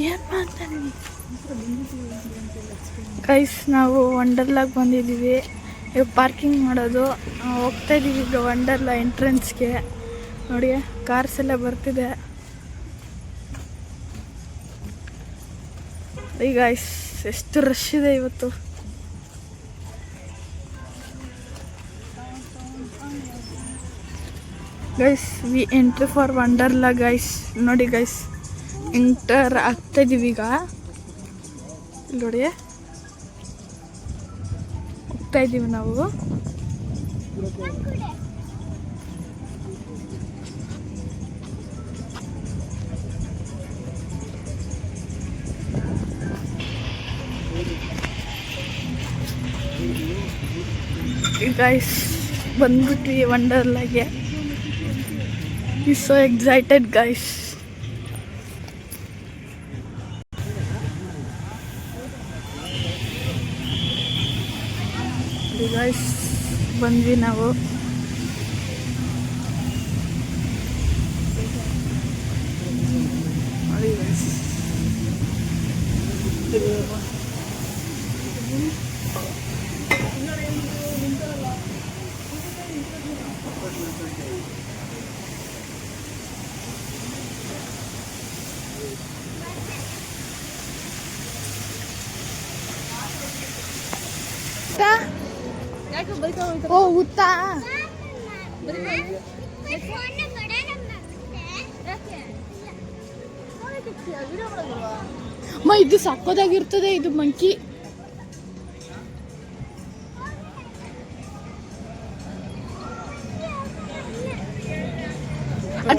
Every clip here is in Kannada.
ಏನು ಮಾಡ್ತಾನೆ ಗೈಸ್? ನಾವು ವಂಡರ್ಲಾಗೆ ಬಂದಿದ್ದೀವಿ. ಈಗ ಪಾರ್ಕಿಂಗ್ ಮಾಡೋದು ಹೋಗ್ತಾ ಇದ್ದೀವಿ ಈಗ ವಂಡರ್ಲಾ ಎಂಟ್ರೆನ್ಸ್ಗೆ. ನೋಡಿ ಕಾರ್ಸ್ ಎಲ್ಲ ಬರ್ತಿದೆ. ಈಗ ಎಷ್ಟು ರಶ್ ಇದೆ ಇವತ್ತು. Guys V entry for Wonderla guys. ನೋಡಿ ಗೈಸ್ ಎಂಟರ್ ಆಗ್ತಾ ಇದೀವಿ ಈಗ. ನೋಡಿ ಹೋಗ್ತಾ ಇದ್ದೀವಿ ನಾವು. Guys ಬಂದ್ಬಿಟ್ವಿ ವಂಡರ್ಲಾಗೆ. He's so excited guys. Guys ಬಂದ್ವಿ ನಾವು. ನೋಡಿ guys ಓ ಊತಾ ಇದು ಸಕ್ಕದಾಗಿರ್ತದೆ. ಇದು ಮಂಕಿ.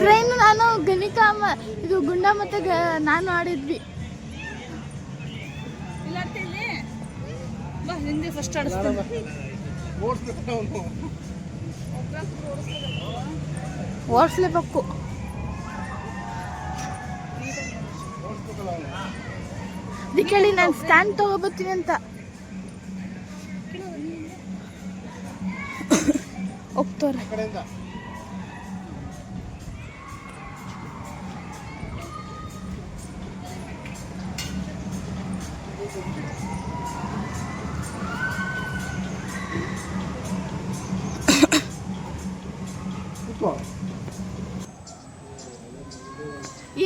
ಟ್ರೈನ್ ನಾನು ಗಣಿಕಾ ಇದು ಗುಂಡ ಮತ್ತೆ ನಾನು ಆಡಿದ್ವಿ. ಫಸ್ಟ್ ಓಡಿಸ್ಲೇಬೇಕು. ಅದಕ್ಕೆ ಹೇಳಿ ನಾನು ಸ್ಟ್ಯಾಂಡ್ ತಗೋಬರ್ತೀನಿ ಅಂತ. ಹೋಗ್ತವ್ರೆ.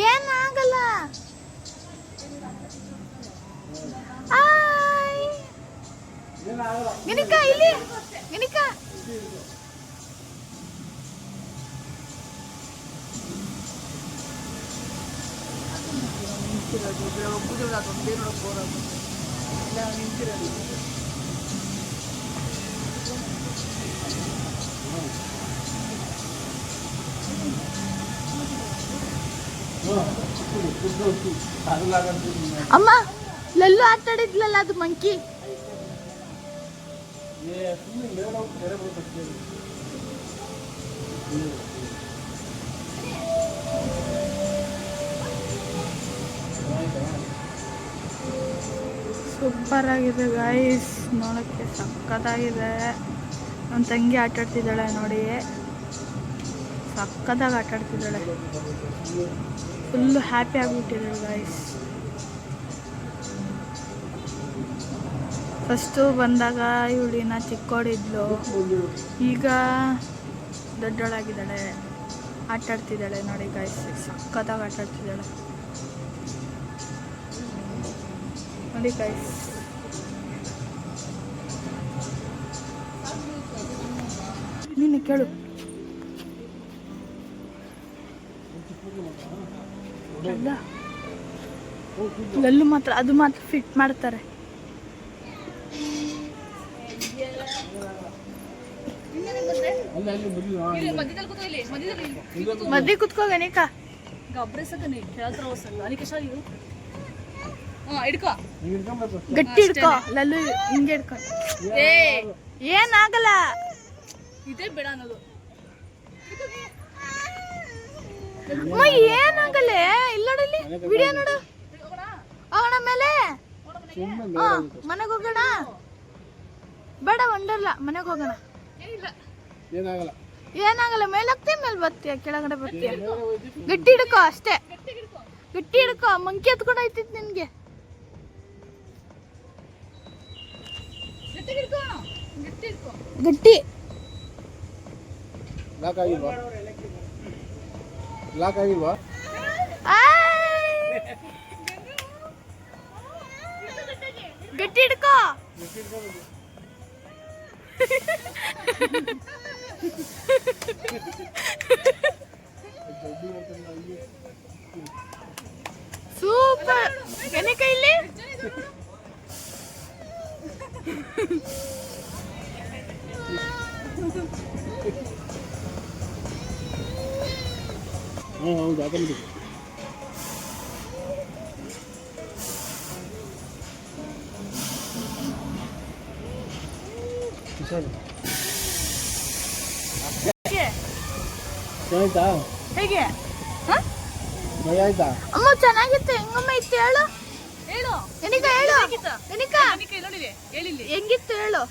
ಏನಾಗಲ್ಲ. ಗಣಿಕಾ ಇಲ್ಲಿ ಗಣಿಕಾ ಅಮ್ಮ ಲಲ್ಲು ಆಟಾಡಿದ್ಲಲ್ಲ ಅದು ಮಂಕಿ. ಸೂಪರ್ ಆಗಿದೆ ಗೈಸ್, ನೋಡಕ್ಕೆ ಸಕ್ಕತ್ತಾಗಿದೆ. ನನ್ನ ತಂಗಿ ಆಟಾಡ್ತಿದ್ದಾಳೆ ನೋಡಿ, ಸಕ್ಕತ್ತಾಗಿ ಆಟಾಡ್ತಿದ್ದಾಳೆ. ಫುಲ್ಲು ಹ್ಯಾಪಿ ಆಗಿಬಿಟ್ಟಿದ್ದಾಳೆ ಗೈಸ್. ಫಸ್ಟು ಬಂದಾಗ ಇವಳಿನ ಚಿಕ್ಕವಳಿದ್ಲು, ಈಗ ದೊಡ್ಡವಳಾಗಿದ್ದಾಳೆ, ಆಟಾಡ್ತಿದ್ದಾಳೆ ನೋಡಿ ಗೈಸ್, ಸಕ್ಕತ್ತಾಗಿ ಆಟಾಡ್ತಿದ್ದಾಳೆ ನೋಡಿ ಗೈಸ್. ನೀನು ಕೇಳು. ಅಲ್ಲ ಲಲ್ಲು ಮಾತ್ರ ಅದು ಮಾತ್ರ ಫಿಟ್ ಮಾಡ್ತಾರೆ. ಮದ್ದೆ ಕುತ್ಕೋ ಗಣಿಕಾ. ಗಟ್ಟಿ ಹಿಡ್ಕೋ ಲಲ್ಲು, ಹಿಂಗೆ ಹಿಡ್ಕೊ. ಏನಾಗಲ್ಲ, ಇದೇ ಬೇಡ ಅನ್ನೋದು. ಏನಾಗಲ್ಲ, ಇಲ್ಲ ನೋಡಲಿ ವಿಡಿಯೋ ನೋಡು. ಹೋಗೋಣ ಮೇಲೆ, ಮನೆಗೆ ಹೋಗೋಣ. ಬೇಡ ವಂಡರ್ಲಾ, ಮನೆಗೆ ಹೋಗೋಣ. ಏನಾಗಲ್ಲ, ಮೇಲೆ ಹೋಗ್ತೀಯ ಮೇಲೆ ಬರ್ತೀಯ, ಕೆಳಗಡೆ ಬರ್ತೀಯ. ಗಟ್ಟಿ ಹಿಡ್ಕೋ ಅಷ್ಟೇ, ಗಟ್ಟಿ ಹಿಡ್ಕೊ, ಮಂಕಿ ಎತ್ಕೊಂಡು ಹೋಯ್ತಿತ್ತು ನಿನ್ಗೆ. ಗಟ್ಟಿ ಲಾಕ್ ಆಗಿಲ್ವಾ? ಲಾಕ್ ಆಗಿಲ್ವಾ? ಗಟ್ಟಿ ಹಿಡ್ಕೊ. ಸೂಪರ್. ಎನೆ ಕೈಲಿ ಹೌದು ಅದನ್ನು ಆಯ್ತಾ? ಹೇಗೆ ಭಯ ಆಯ್ತಾ? ಅಮ್ಮ ಚೆನ್ನಾಗಿತ್ತು. ಹೆಂಗಮ್ಮ ಇತ್ತು ಹೇಳು. ಹೇಳು ಎನಿಕ, ಹೇಳು ಎನಿಕ, ಹೆಂಗಿತ್ತು ಹೇಳು.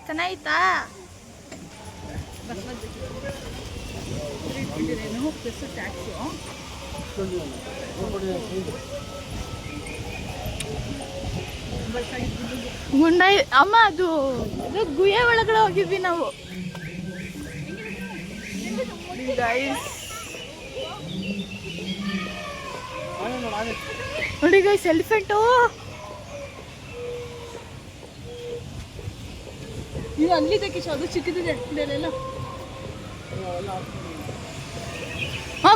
ಚೆನ್ನಾಗಿತ್ತಾ? ಗುಂಡಾಯಿ ಅಮ್ಮ, ಅದು ಗುಹೆ ಒಳಗಡೆ ಹೋಗಿದ್ವಿ ನಾವು. ನೋಡಿ ಗೈಸ್, ಎಲಿಫೆಂಟು. ಇದು ಅಲ್ಲಿದೆ ಕಿಶೋ, ಅದು ಚಿಕ್ಕದಿದೆ ಇದೆಲ್ಲ.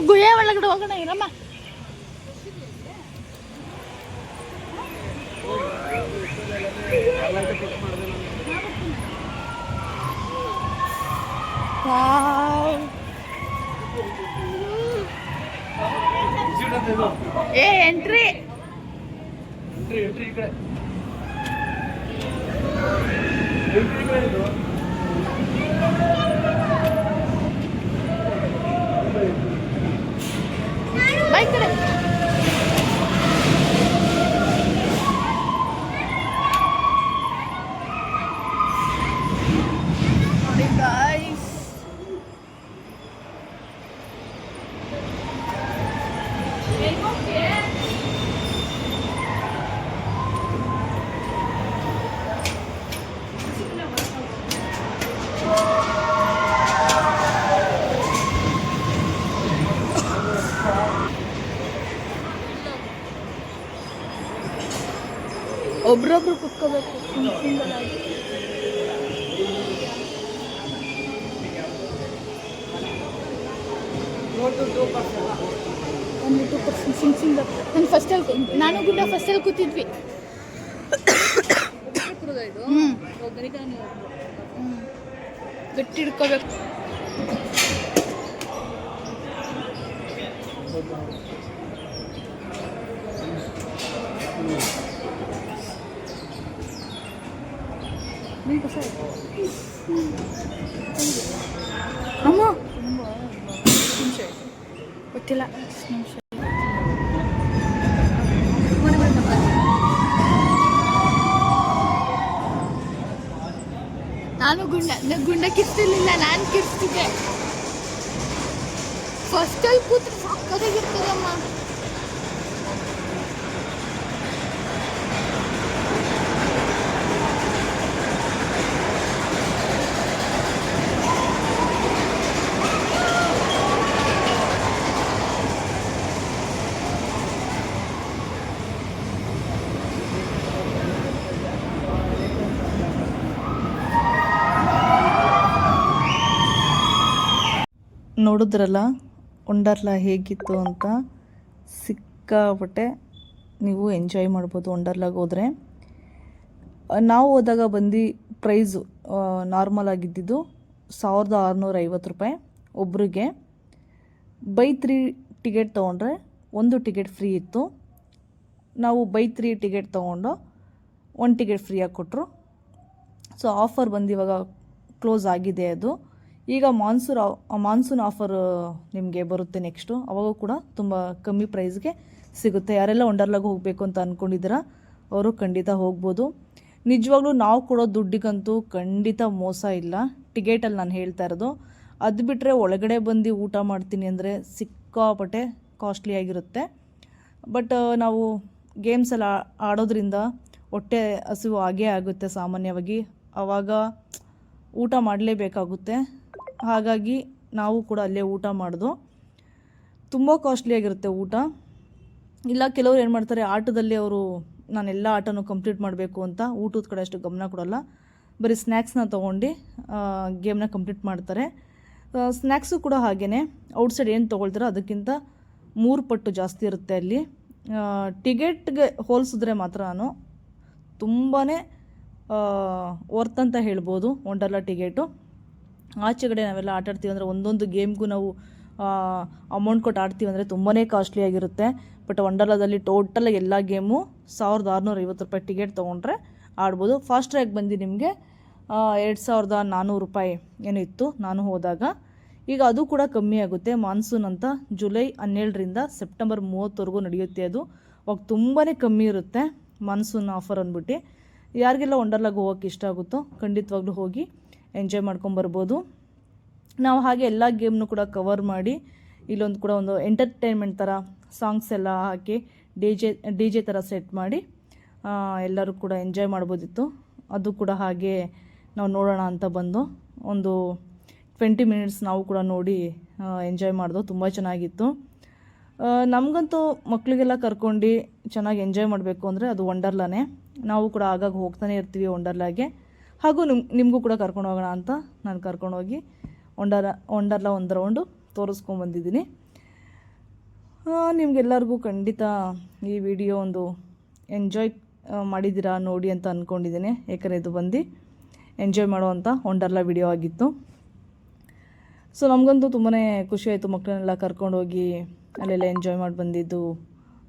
ಗುಹೆ ಒಳಗಡೆ ಹೋಗೋಣ ಇರಮ್ಮ. ಎಂಟ್ರಿ ಬೈಕ್ ಕಡೆ. ನೋಡಿ ಗಾಯ್ಸ್, ಒಬ್ರೊಬ್ರು ಕುತ್ಕೋಬೇಕು ಸಿಂಗಲ್ ಆಗಿ. ಒಂದು 2% ಸಿಂಗಲ್. ನಾನು ಗುಡ್ಡ ಫಸ್ಟಲ್ಲಿ ಕೂತಿದ್ವಿ. ಗಟ್ಟಿ ಹಿಡ್ಕೋಬೇಕು. ಅಮ್ಮ ಗೊತ್ತಿಲ್ಲ. ನಾನು ಗುಂಡ ಕಿರ್ತಿರ್ಲಿಲ್ಲ, ನಾನು ಕಿರ್ತಿದ್ದೆ. ಫಸ್ಟಲ್ಲಿ ಕೂತ್ರೆ ಸಾಕಾಗಿರ್ತದಮ್ಮ. ನೋಡಿದ್ರಲ್ಲ ವಂಡರ್ಲಾ ಹೇಗಿತ್ತು ಅಂತ. ಸಿಕ್ಕಾಪಟ್ಟೆ ನೀವು ಎಂಜಾಯ್ ಮಾಡ್ಬೋದು ವಂಡರ್ಲಾಗೆ ಹೋದರೆ. ನಾವು ಹೋದಾಗ ಬಂದು ಪ್ರೈಸು ನಾರ್ಮಲ್ ಆಗಿದ್ದಿದ್ದು 1650 ರೂಪಾಯಿ ಒಬ್ರಿಗೆ. ಬೈ 3 ಟಿಕೆಟ್ ತೊಗೊಂಡ್ರೆ 1 ಟಿಕೆಟ್ ಫ್ರೀ ಇತ್ತು. ನಾವು ಬೈ 3 ಟಿಕೆಟ್ ತೊಗೊಂಡು 1 ಟಿಕೆಟ್ ಫ್ರೀಯಾಗಿ ಕೊಟ್ಟರು. ಸೊ ಆಫರ್ ಬಂದು ಇವಾಗ ಕ್ಲೋಸ್ ಆಗಿದೆ. ಅದು ಈಗ ಮಾನ್ಸೂನ್ ಆಫರ್ ನಿಮಗೆ ಬರುತ್ತೆ ನೆಕ್ಸ್ಟು. ಅವಾಗ ಕೂಡ ತುಂಬ ಕಮ್ಮಿ ಪ್ರೈಸ್ಗೆ ಸಿಗುತ್ತೆ. ಯಾರೆಲ್ಲ ವಂಡರ್ಲಾಗೆ ಹೋಗಬೇಕು ಅಂತ ಅಂದ್ಕೊಂಡಿದ್ದೀರಾ ಅವರು ಖಂಡಿತ ಹೋಗ್ಬೋದು. ನಿಜವಾಗ್ಲೂ ನಾವು ಕೊಡೋ ದುಡ್ಡಿಗಂತೂ ಖಂಡಿತ ಮೋಸ ಇಲ್ಲ. ಟಿಕೆಟಲ್ಲಿ ನಾನು ಹೇಳ್ತಾ ಇರೋದು. ಅದು ಬಿಟ್ಟರೆ ಒಳಗಡೆ ಬಂದು ಊಟ ಮಾಡ್ತೀನಿ ಅಂದರೆ ಸಿಕ್ಕಾಪಟ್ಟೆ ಕಾಸ್ಟ್ಲಿಯಾಗಿರುತ್ತೆ. ಬಟ್ ನಾವು ಗೇಮ್ಸ್ ಎಲ್ಲ ಆಡೋದ್ರಿಂದ ಹೊಟ್ಟೆ ಹಸಿವು ಆಗೇ ಆಗುತ್ತೆ ಸಾಮಾನ್ಯವಾಗಿ. ಆವಾಗ ಊಟ ಮಾಡಲೇಬೇಕಾಗುತ್ತೆ. ಹಾಗಾಗಿ ನಾವು ಕೂಡ ಅಲ್ಲೇ ಊಟ ಮಾಡೋದು. ತುಂಬ ಕಾಸ್ಟ್ಲಿಯಾಗಿರುತ್ತೆ ಊಟ. ಇಲ್ಲ ಕೆಲವರು ಏನು ಮಾಡ್ತಾರೆ, ಆಟದಲ್ಲಿ ಅವರು ನಾನೆಲ್ಲ ಆಟನೂ ಕಂಪ್ಲೀಟ್ ಮಾಡಬೇಕು ಅಂತ ಊಟದ ಕಡೆ ಅಷ್ಟು ಗಮನ ಕೊಡೋಲ್ಲ. ಬರೀ ಸ್ನ್ಯಾಕ್ಸ್ನ ತೊಗೊಂಡು ಗೇಮ್ನ ಕಂಪ್ಲೀಟ್ ಮಾಡ್ತಾರೆ. ಸ್ನ್ಯಾಕ್ಸು ಕೂಡ ಹಾಗೇ ಔಟ್ಸೈಡ್ ಏನು ತೊಗೊಳ್ತಾರೋ ಅದಕ್ಕಿಂತ 3 ಪಟ್ಟು ಜಾಸ್ತಿ ಇರುತ್ತೆ ಅಲ್ಲಿ. ಟಿಕೆಟ್ಗೆ ಹೋಲಿಸಿದ್ರೆ ಮಾತ್ರ ನಾನು ತುಂಬಾ ವರ್ತ್ ಅಂತ ಹೇಳ್ಬೋದು ವಂಡರ್ಲಾ ಟಿಕೆಟು. ಆಚೆಗಡೆ ನಾವೆಲ್ಲ ಆಟಾಡ್ತೀವಿ ಅಂದರೆ ಒಂದೊಂದು ಗೇಮ್ಗೂ ನಾವು ಅಮೌಂಟ್ ಕೊಟ್ಟು ಆಡ್ತೀವಿ ಅಂದರೆ ತುಂಬಾ ಕಾಸ್ಟ್ಲಿಯಾಗಿರುತ್ತೆ. ಬಟ್ ವಂಡರ್ಲಾದಲ್ಲಿ ಟೋಟಲ್ ಎಲ್ಲ ಗೇಮು 1650 ರೂಪಾಯಿ ಟಿಕೆಟ್ ತೊಗೊಂಡ್ರೆ ಆಡ್ಬೋದು. ಫಾಸ್ಟ್ ಟ್ರ್ಯಾಕ್ ಬಂದು ನಿಮಗೆ 2400 ರೂಪಾಯಿ ಏನೋ ಇತ್ತು ನಾನು ಹೋದಾಗ. ಈಗ ಅದು ಕೂಡ ಕಮ್ಮಿ ಆಗುತ್ತೆ. ಮಾನ್ಸೂನ್ ಅಂತ ಜುಲೈ 17ರಿಂದ ಸೆಪ್ಟೆಂಬರ್ 30ವರೆಗೂ ನಡೆಯುತ್ತೆ. ಅದು ಅವಾಗ ತುಂಬಾ ಕಮ್ಮಿ ಇರುತ್ತೆ ಮಾನ್ಸೂನ್ ಆಫರ್ ಅಂದ್ಬಿಟ್ಟು. ಯಾರಿಗೆಲ್ಲ ವಂಡರ್ಲಾಗೆ ಹೋಗೋಕ್ಕೆ ಇಷ್ಟ ಆಗುತ್ತೋ ಖಂಡಿತವಾಗ್ಲೂ ಹೋಗಿ ಎಂಜಾಯ್ ಮಾಡ್ಕೊಂಬರ್ಬೋದು. ನಾವು ಹಾಗೆ ಎಲ್ಲ ಗೇಮ್ನು ಕೂಡ ಕವರ್ ಮಾಡಿ ಇಲ್ಲೊಂದು ಕೂಡ ಒಂದು ಎಂಟರ್ಟೈನ್ಮೆಂಟ್ ಥರ ಸಾಂಗ್ಸ್ ಎಲ್ಲ ಹಾಕಿ ಡಿ ಜೆ ಥರ ಸೆಟ್ ಮಾಡಿ ಎಲ್ಲರೂ ಕೂಡ ಎಂಜಾಯ್ ಮಾಡ್ಬೋದಿತ್ತು. ಅದು ಕೂಡ ಹಾಗೆ ನಾವು ನೋಡೋಣ ಅಂತ ಬಂದು ಒಂದು 20 ಮಿನಿಟ್ಸ್ ನಾವು ಕೂಡ ನೋಡಿ ಎಂಜಾಯ್ ಮಾಡಿದೋ. ತುಂಬ ಚೆನ್ನಾಗಿತ್ತು. ನಮಗಂತೂ ಮಕ್ಕಳಿಗೆಲ್ಲ ಕರ್ಕೊಂಡು ಚೆನ್ನಾಗಿ ಎಂಜಾಯ್ ಮಾಡಬೇಕು ಅಂದರೆ ಅದು ವಂಡರ್ಲಾನೇ. ನಾವು ಕೂಡ ಆಗಾಗ ಹೋಗ್ತಾನೆ ಇರ್ತೀವಿ ವಂಡರ್ಲಾಗೆ. ಹಾಗೂ ನಿಮಗೂ ಕೂಡ ಕರ್ಕೊಂಡು ಹೋಗೋಣ ಅಂತ ನಾನು ಕರ್ಕೊಂಡೋಗಿ ವಂಡರ್ಲಾ ಒಂದು ರೌಂಡು ತೋರಿಸ್ಕೊಂಬಂದಿದ್ದೀನಿ. ನಿಮಗೆಲ್ಲರಿಗೂ ಖಂಡಿತ ಈ ವಿಡಿಯೋ ಒಂದು ಎಂಜಾಯ್ ಮಾಡಿದ್ದೀರಾ ನೋಡಿ ಅಂತ ಅಂದ್ಕೊಂಡಿದ್ದೀನಿ. ಯಾಕಂದರೆ ಇದು ಬಂದು ಎಂಜಾಯ್ ಮಾಡುವಂಥ ವಂಡರ್ಲಾ ವಿಡಿಯೋ ಆಗಿತ್ತು. ಸೊ ನಮಗಂತೂ ತುಂಬಾ ಖುಷಿ ಆಯಿತು ಮಕ್ಕಳನ್ನೆಲ್ಲ ಕರ್ಕೊಂಡೋಗಿ ಅಲ್ಲೆಲ್ಲ ಎಂಜಾಯ್ ಮಾಡಿ ಬಂದಿದ್ದು,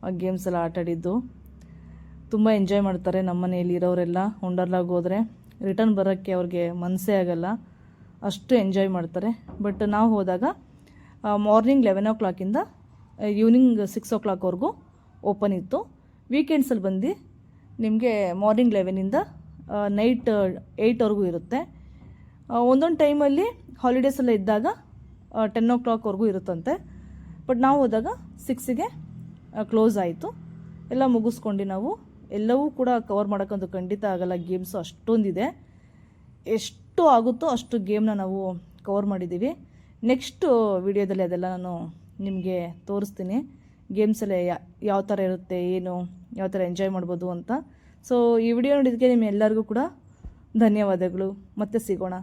ಆ ಗೇಮ್ಸ್ ಎಲ್ಲ ಆಟಾಡಿದ್ದು. ತುಂಬ ಎಂಜಾಯ್ ಮಾಡ್ತಾರೆ ನಮ್ಮ ಮನೆಯಲ್ಲಿ ಇರೋರೆಲ್ಲ. ವಂಡರ್ಲಾಗೆ ಹೋದರೆ ರಿಟರ್ನ್ ಬರೋಕ್ಕೆ ಅವ್ರಿಗೆ ಮನಸ್ಸೇ ಆಗಲ್ಲ, ಅಷ್ಟು ಎಂಜಾಯ್ ಮಾಡ್ತಾರೆ. ಬಟ್ ನಾವು ಹೋದಾಗ morning 11 o'clock evening 6 o'clock open ಇತ್ತು. ವೀಕೆಂಡ್ಸಲ್ಲಿ ಬಂದು ನಿಮಗೆ ಮಾರ್ನಿಂಗ್ 11 ನೈಟ್ 8 ಇರುತ್ತೆ. ಒಂದೊಂದು ಟೈಮಲ್ಲಿ ಹಾಲಿಡೇಸೆಲ್ಲ ಇದ್ದಾಗ 10 o'clock ಇರುತ್ತಂತೆ. ಬಟ್ ನಾವು ಹೋದಾಗ 6ಗೆ ಕ್ಲೋಸ್ ಆಯಿತು. ಎಲ್ಲ ಮುಗಿಸ್ಕೊಂಡು ನಾವು ಎಲ್ಲವೂ ಕೂಡ ಕವರ್ ಮಾಡೋಕ್ಕಂತೂ ಖಂಡಿತ ಆಗಲ್ಲ. ಗೇಮ್ಸು ಅಷ್ಟೊಂದಿದೆ, ಎಷ್ಟು ಆಗುತ್ತೋ ಅಷ್ಟು ಗೇಮ್ನ ನಾವು ಕವರ್ ಮಾಡಿದ್ದೀವಿ. ನೆಕ್ಸ್ಟು ವಿಡಿಯೋದಲ್ಲಿ ಅದೆಲ್ಲ ನಾನು ನಿಮಗೆ ತೋರಿಸ್ತೀನಿ. ಗೇಮ್ಸ್ ಎಲ್ಲ ಯಾವ ಥರ ಇರುತ್ತೆ, ಏನು ಯಾವ ಥರ ಎಂಜಾಯ್ ಮಾಡ್ಬೋದು ಅಂತ. ಸೊ ಈ ವಿಡಿಯೋ ನೋಡಿದ್ದಕ್ಕೆ ನಿಮ್ಮೆಲ್ಲರಿಗೂ ಕೂಡ ಧನ್ಯವಾದಗಳು. ಮತ್ತೆ ಸಿಗೋಣ.